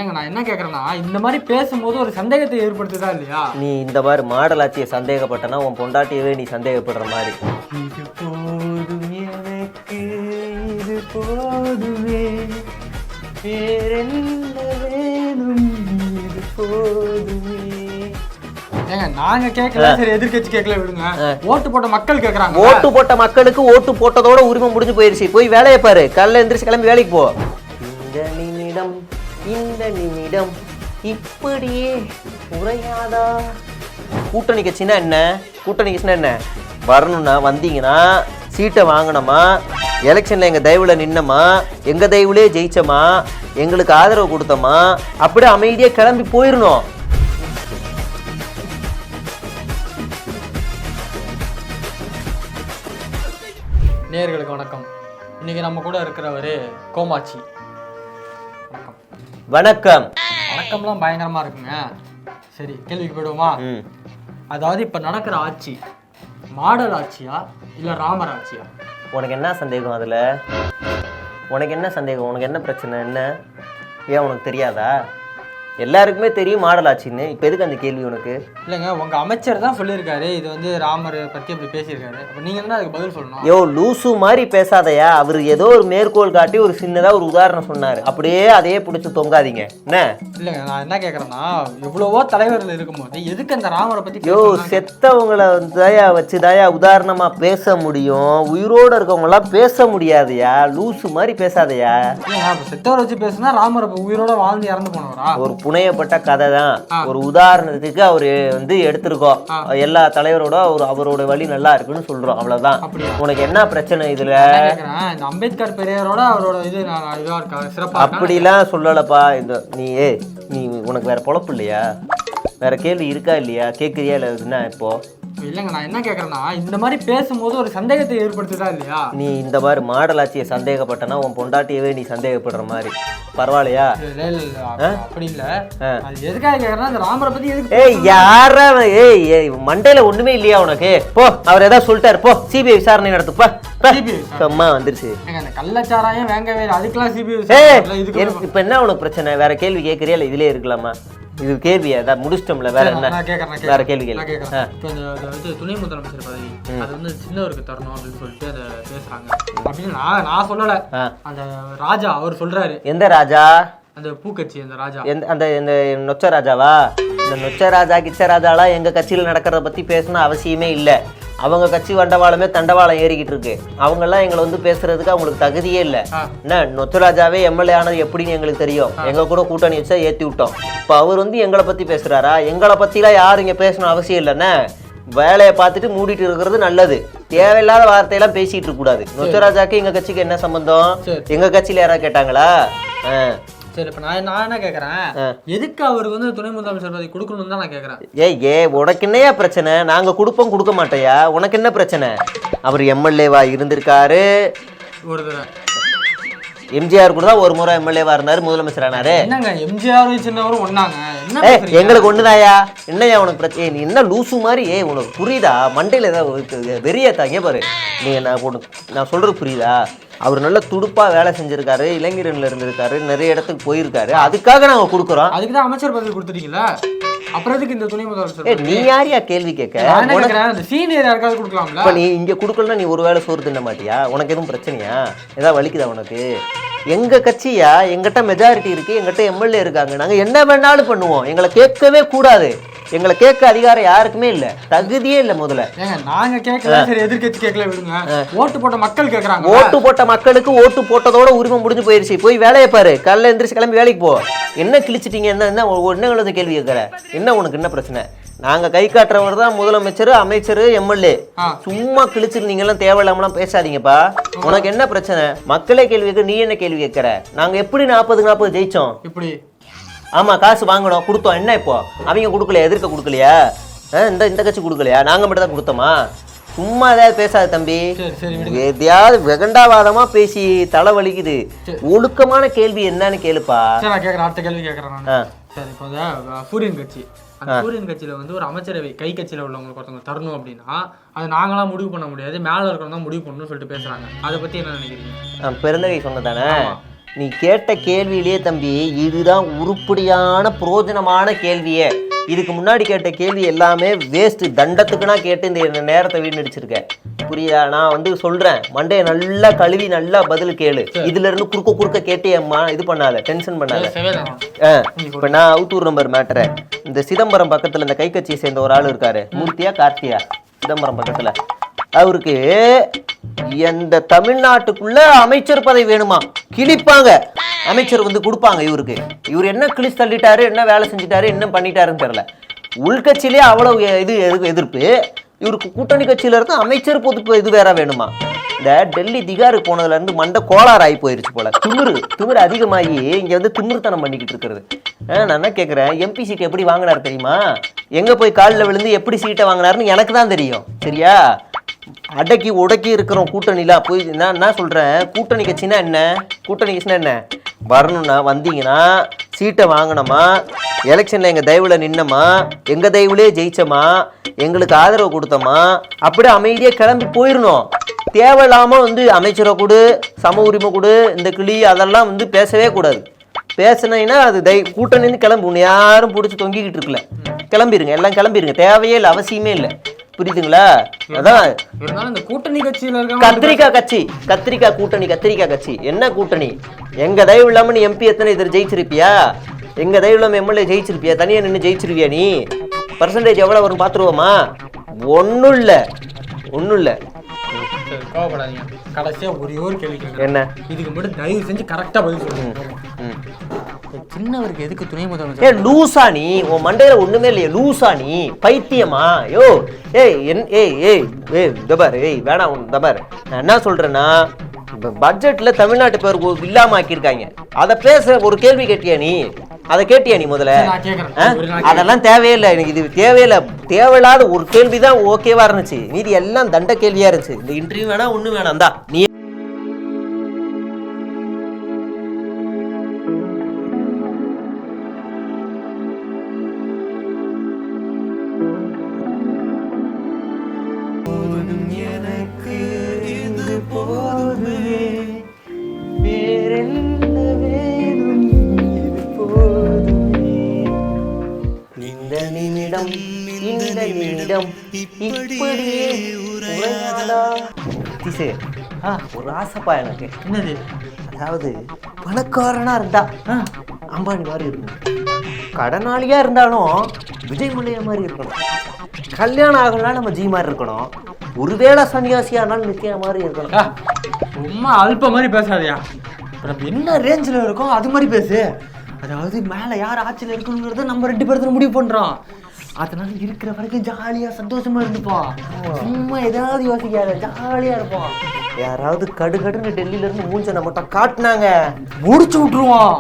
இல்லைங்க, நான் என்ன கேட்குறேன்னா, இந்த மாதிரி பேசும்போது ஒரு சந்தேகத்தை ஏற்படுத்துதா இல்லையா? நீ இந்த மாதிரி மாடலாச்சியை சந்தேகப்பட்டனா உன் பொண்டாட்டியவே நீ சந்தேகப்படுற மாதிரி. இது போதும் எனக்கு, இது போதுமே, வேறென்ன வேணும், இது போதுமே. ஏங்க, நாங்க கேட்கல, சரி எதிர்க்கட்சி கேட்கல விடுங்க. ஓட்டு போட்ட மக்கள் கேட்கறாங்க. ஓட்டு போட்ட மக்களுக்கு ஓட்டு போட்டதோட உரிமை முடிஞ்சு போயிருச்சு. போய் வேலையை பாரு, காலைல எந்திரிச்சு கிளம்பி வேலைக்கு போ. இந்த நிமிடம் இப்படியே உரையாதா. கூட்டணி கட்சினா என்ன? கூட்டணி கட்சினா என்ன? வரணும்னா வந்தீங்கன்னா சீட்டை வாங்கினோமா, எலெக்ஷன்ல எங்க தயவுல நின்னமா, எங்க தயவுலே ஜெயிச்சோமா, எங்களுக்கு ஆதரவு கொடுத்தோமா, அப்படியே அமைதியா கிளம்பி போயிடணும். நேயர்களுக்கு வணக்கம். இன்னைக்கு நம்ம கூட இருக்கிறவரு கோமாச்சி. வணக்கம். வணக்கம்லாம் பயங்கரமா இருக்குங்க. சரி, கேள்விக்கு போயிடுவோமா? அதாவது இப்ப நடக்கிற ஆட்சி மாடல் ஆட்சியா இல்ல ராமர் ஆட்சியா? உனக்கு என்ன சந்தேகம் அதுல? உனக்கு என்ன சந்தேகம்? உனக்கு என்ன பிரச்சனை? என்ன ஏன் உனக்கு தெரியாதா? எல்லாருக்குமே தெரியும் மாடல் ஆட்சின்னு. இப்போ எதுக்கு அந்த கேள்வி உனக்கு? இல்லைங்க, உங்க அமைச்சர் தான் சொல்லியிருக்காரு இது வந்து ராமர் பத்தி அப்படி பேசியிருக்காரு. அப்ப நீங்க என்ன அதுக்கு பதில் சொல்லணும்? யோ லூசு மாதிரி பேசாதையா. அவர் ஏதோ ஒரு மேற்கோள் காட்டி ஒரு சின்னதா ஒரு உதாரணம் சொன்னாரு, அப்படியே அதையே பிடிச்சி தொங்காதீங்க என்ன. இல்லைங்க, நான் என்ன கேட்கறேன்னா, எவ்வளவோ தலைவர்கள் இருக்கும்போது எதுக்கு அந்த ராமரை பத்தி? யோ செத்தவங்களை தயா வச்சு தயா உதாரணமா பேச முடியும், உயிரோட இருக்கவங்க எல்லாம் பேச முடியாதையா. லூசு மாதிரி பேசாதையா. செத்தவரை வச்சு பேசுனா ராமர் உயிரோட வாழ்ந்து இறந்து போனவரா? ஒரு புனையப்பட்ட கதை தான். ஒரு உதாரணத்துக்கு அவரு வந்து எடுத்திருக்கோம். எல்லா தலைவரோட அவரோட வழி நல்லா இருக்குன்னு சொல்றோம், அவ்வளவுதான். உனக்கு என்ன பிரச்சனை இதுல? அம்பேத்கர் பெரியாரோட அவரோட இது சிறப்பா அப்படிலாம் சொல்லலப்பா. இந்த நீ உனக்கு வேற பொழப்பு இல்லையா? வேற கேள்வி இருக்கா இல்லையா? கேட்குறியா இல்லை? என்ன இப்போ? இல்லைங்க, நான் என்ன கேட்கறேன்னா, இந்த மாதிரி பேசும்போது ஒரு சந்தேகத்தை ஏற்படுத்துதா இல்லையா? நீ இந்த மாதிரி மாடலாச்சியை சந்தேகப்பட்டனா உன் பொண்டாட்டியவே நீ சந்தேகப்படுற மாதிரி. பரவாயில்லையா? அப்படி இல்ல, எதுக்காக கேட்கறேன்னா, இந்த ராமரை பத்தி எதுக்கு? யார மண்டையில ஒண்ணுமே இல்லையா உனக்கு? போ, அவர் ஏதாவது சொல்லிட்டாரு, போ சிபிஐ விசாரணை நடத்துப்பா. அம்மா வந்துருச்சு. கள்ளச்சாராயம் வேங்கவே அதுக்கெல்லாம் சிபிஐ. இப்ப என்ன உனக்கு பிரச்சனை? வேற கேள்வி கேட்கறியா இல்ல இதுலயே இருக்கலாமா? இது கேள்வியா? அதான் முடிச்சிட்டோம்ல, வேற என்ன? வேற கேள்வி கேள்வி. துணை முதலமைச்சர் பதவி அது வந்து சின்னவருக்கு தரணும் அப்படின்னு சொல்லிட்டு அதை பேசுறாங்க அப்படின்னு நான் சொல்லல. அந்த ராஜா அவர் சொல்றாரு. எந்த ராஜா? அந்த பூக்கட்சி அந்த ராஜா. அந்த நொச்ச ராஜாவா? இந்த நொச்ச ராஜா கிச்ச ராஜாலாம் எங்க கட்சியில நடக்கிறத பத்தி பேசணும் அவசியமே இல்லை. அவங்க கட்சி வண்டவாளமே தண்டவாளம் ஏறிக்கிட்டு இருக்கு. அவங்கெல்லாம் எங்களை வந்து பேசுறதுக்கு அவங்களுக்கு தகுதியே இல்லை. என்ன நொச்சராஜாவே எம்எல்ஏ ஆனது எப்படின்னு எங்களுக்கு தெரியும். எங்க கூட கூட்டணி வச்சா ஏற்றி விட்டோம். இப்போ அவர் வந்து எங்களை பத்தி பேசுறாரா? எங்களை பத்திலாம் யாரும் இங்க பேசணும் அவசியம் இல்லைன்னா வேலையை பார்த்துட்டு மூடிட்டு இருக்கிறது நல்லது. தேவையில்லாத வார்த்தையெல்லாம் பேசிட்டு இருக்க கூடாது. நொச்சராஜாக்கு எங்க கட்சிக்கு என்ன சம்பந்தம்? எங்க கட்சியில யாராவது கேட்டாங்களா? சரி, இப்ப நான் என்ன கேட்கறேன், எதுக்கு அவருக்கு வந்து துணை முதலமைச்சர் பதவி கொடுக்கணும்னு தான் நான் கேட்கறேன். உனக்கு என்னையா பிரச்சனை? நாங்க கொடுப்போம் கொடுக்க மாட்டேயா? உனக்கு என்ன பிரச்சனை? அவர் எம்எல்ஏவா இருந்திருக்காரு. ஒரு தடவை எம்ஜிஆர் கூட தான் ஒரு முறை எம்எல்ஏவா இருந்தாரு, முதலமைச்சர் ஆனாரு. என்னங்க எம்ஜிஆர் சின்னவரும் ஒண்ணாங்க? எங்களுக்கு ஒண்ணுதாயா? என்னையா உனக்கு பிரச்சனை? நீ என்ன லூசு மாதிரி? உனக்கு புரியுதா? மண்டையில ஏதாவது வெறியாத்தாங்க பாரு. நீ நான் சொல்றது புரியுதா? அவர் நல்ல துடுப்பா வேலை செஞ்சிருக்காரு, இளைஞரன்ல இருந்திருக்காரு, நிறைய இடத்துக்கு போயிருக்காரு. அதுக்காக நாங்க கொடுக்குறோம். அதுக்குதான் அமைச்சர் பதவி கொடுத்துட்டீங்களா? அப்புறம் எதுக்கு இந்த துணை முதலமைச்சர்? நீ யாரையா கேள்வி கேட்க? சீனியர் யாருக்காவது கொடுக்கலாம்ல? இப்ப நீ இங்க கொடுக்கலன்னா நீ ஒரு வேளை சோறு தின்ன மாட்டியா? உனக்கு எதுவும் பிரச்சனையா? ஏதாவது வலிக்குதா உனக்கு? எங்க கட்சியா? எங்கிட்ட மெஜாரிட்டி இருக்கு, எங்கிட்ட எம்எல்ஏ இருக்காங்க. நாங்க என்ன வேணாலும் பண்ணுவோம். எங்களை கேட்கவே கூடாது. எங்களை கேட்க அதிகாரம் யாருக்குமே இல்ல, தகுதியே இல்ல. முதல்ல நாங்க கேட்கல, சரி எதிர்க்கட்சி கேட்கல விடுங்க. ஓட்டு போட்ட மக்கள் கேட்கறாங்க. ஓட்டு போட்ட மக்களுக்கு ஓட்டு போட்டதோட உரிமை முடிஞ்சு போயிருச்சு. போய் வேலையை பாரு, காலைல எந்திரிச்சு கிளம்பி வேலைக்கு போ. என்ன கிழிச்சிட்டீங்க? என்ன கேள்வி கேட்கற? என்ன உனக்கு என்ன பிரச்சனை? நாங்க கை காட்டுறவர் தான் முதலமைச்சர், அமைச்சர், எம்எல்ஏ. சும்மா கிழிச்சிருந்தீங்கலாம் தேவையில்லாமலாம் பேசாதீங்கப்பா. உனக்கு என்ன பிரச்சனை? மக்களே கேள்வி கேட்க நீ என்ன கேள்வி கேட்கற? நாங்க எப்படி 40-40 ஜெயிச்சோம்? இப்படி ஆமா, காசு வாங்கணும், கொடுத்தோம். என்ன இப்போ அவங்க கொடுக்கலையா? எதிர்க்க கொடுக்கலையா? இந்த கட்சி கொடுக்கலையா? நாங்க மட்டும் தான் கொடுத்தோமா? சும்மா ஏதாவது பேசாத தம்பி. எதையாவது வெகண்டாவாதமா பேசி தலை வலிக்குது. ஒழுக்கமான கேள்வி என்னன்னு கேளுப்பா. அடுத்த கேள்வி கேட்கறேன். சரி, இப்போ சூரியன் கட்சி, அந்த சூரியன் கட்சியில வந்து ஒரு அமைச்சரவை கை கட்சியில உள்ளவங்களுக்கு ஒருத்தவங்க தரணும் அப்படின்னா அது நாங்களாம் முடிவு பண்ண முடியாது, மேல இருக்கிறவங்க தான் முடிவு பண்ணணும்னு சொல்லிட்டு பேசுறாங்க. அதை பத்தி என்ன நினைக்கிறீங்க? பெருந்தகை சொன்னதானே? நீ கேட்ட கேள்வியிலே தம்பி இதுதான் உருப்படியான புரோஜனமான கேள்வியே. இதுக்கு முன்னாடி கேட்ட கேள்வி எல்லாமே வேஸ்ட்டு, தண்டத்துக்குன்னா கேட்டு இந்த நேரத்தை வீணடிச்சிருக்கேன். புரியுதா? நான் வந்து சொல்கிறேன், மண்டையை நல்லா கழுவி நல்லா பதில் கேளு. இதுல இருந்து குறுக்க கேட்டியம்மா இது பண்ணாத, டென்ஷன் பண்ணாத. இப்போ நான் அவுத்தூர் நம்பர் மேட்டரை, இந்த சிதம்பரம் பக்கத்தில் இந்த கை கட்சியை சேர்ந்த ஒரு ஆள் இருக்காரு, மூர்த்தியா கார்த்தியா, சிதம்பரம் பக்கத்தில், அவருக்கு எந்த தமிழ்நாட்டுக்குள்ள அமைச்சர் பதவி வேணுமா, கிழிப்பாங்க. அமைச்சர் வந்து கொடுப்பாங்க இவருக்கு. இவர் என்ன கிழிச்சு தள்ளிட்டாரு, என்ன வேலை செஞ்சுட்டாரு, என்ன பண்ணிட்டாருன்னு தெரியல. உள்கட்சியிலே அவ்வளவு இது எதிர்ப்பு. இவருக்கு கூட்டணி கட்சியில இருந்து அமைச்சர் பொது இது வேற வேணுமா. இந்த டெல்லி திகாருக்கு போனதுல இருந்து மண்டை கோளாறு ஆகி போயிருச்சு போல. திமிரு அதிகமாகி இங்க வந்து திமிர்த்தனம் பண்ணிக்கிட்டு இருக்கிறது. நான் என்ன கேட்குறேன், எம்பி சீட் எப்படி வாங்கினாரு தெரியுமா? எங்க போய் காலில் விழுந்து எப்படி சீட்டை வாங்கினாருன்னு எனக்கு தான் தெரியும். சரியா? அடக்கி உடக்கி இருக்கிறோம் கூட்டணிலாம் போய். நான் என்ன சொல்றேன், கூட்டணி கட்சினா என்ன, கூட்டணி கட்சினா என்ன, வரணும்னா வந்தீங்கன்னா சீட்டை வாங்கினோமா, எலெக்ஷன்ல எங்க தயவுல நின்னமா, எங்க தயவுலே ஜெயிச்சோமா, எங்களுக்கு ஆதரவு கொடுத்தோமா, அப்படியே அமைதியா கிளம்பி போயிடணும். தேவையில்லாம வந்து அமைச்சரை கொடு, சம உரிமை கொடு, இந்த கிளி அதெல்லாம் வந்து பேசவே கூடாது. பேசினீங்கன்னா அது கூட்டணின்னு கிளம்பி உன்னை யாரும் பிடிச்சி தொங்கிக்கிட்டு இருக்குல்ல, கிளம்பிடுங்க, எல்லாம் கிளம்பிடுங்க, தேவையே இல்லை, அவசியமே இல்லை. புரியுதுங்களா? அதான் இந்த கூட்டணி கட்சியில கத்திரிக்காய் கட்சி என்ன கூட்டணி? எங்க தயவு இல்லாம நீ எம்பி எத்தனை இதில் ஜெயிச்சிருப்பியா? எங்க தயவு இல்லாம எம்எல்ஏ ஜெயிச்சிருப்பியா? தனியா நின்று ஜெயிச்சிருவியா? நீ பர்சன்டேஜ் எவ்வளவு வரும் பாத்துருவோமா? ஒன்னும் இல்ல. கோவப்படாதீங்க. கடைசியா ஒரே ஒரு கேள்வி கேட்கிறேன். என்ன? இதுக்கு மட்டும் தயவு செஞ்சு கரெக்டா பதில் சொல்லுங்க. சின்னவருக்கு எதுக்கு துணை முதலமைச்சர்? லூசா நீ? உன் மண்டையில ஒண்ணுமே இல்லையா? லூசா நீ? பைத்தியமா? யோ தபார் வேணாம் தபார். நான் என்ன சொல்றேன்னா, பட்ஜெட்ல தமிழ்நாட்டு பேருக்கு இல்லாம ஆக்கியிருக்காங்க. அதை பேச ஒரு கேள்வி கேட்டியா நீ? அதை கேட்டியா நீ முதல்ல? அதெல்லாம் தேவையில்லை எனக்கு, இது தேவையில்லை. தேவையில்லாத ஒரு கேள்விதான் ஓகேவா இருந்துச்சு, மீதி எல்லாம் தண்ட கேள்வியா இருந்துச்சு. இந்த இன்டர்வியூ வேணா ஒண்ணு வேணாம் தான் நீ. ஒரு ஆசைப்பா எனக்கு. என்னது? அதாவது பணக்காரனா இருந்தா அம்பானி மாதிரி இருக்கணும், கடனாளியா இருந்தாலும் விஜய் மல்லையா மாதிரி இருக்கணும், கல்யாணம் ஆகலாம் நம்ம ஜி மாதிரி இருக்கணும், ஒருவேளை சன்னியாசியானாலும் நிச்சய மாதிரி இருக்கணும். ரொம்ப அல்ப மாதிரி பேசாதியா. நம்ம என்ன ரேஞ்சில் இருக்கோம் அது மாதிரி பேசு. அதாவது மேலே யார் ஆட்சியில் இருக்கணுங்கிறத நம்ம 2 பேர்த்துல முடிவு பண்ணுறோம். அதனால இருக்கிற வரைக்கும் ஜாலியாக சந்தோஷமா இருந்துப்போம். சும்மா ஏதாவது யோசிக்காத, ஜாலியாக இருப்போம். யாராவது கடுகடுன்னு டெல்லியில இருந்து மூஞ்ச நம்மகிட்ட காட்டினாங்க, முடிச்சு விட்டுருவோம்.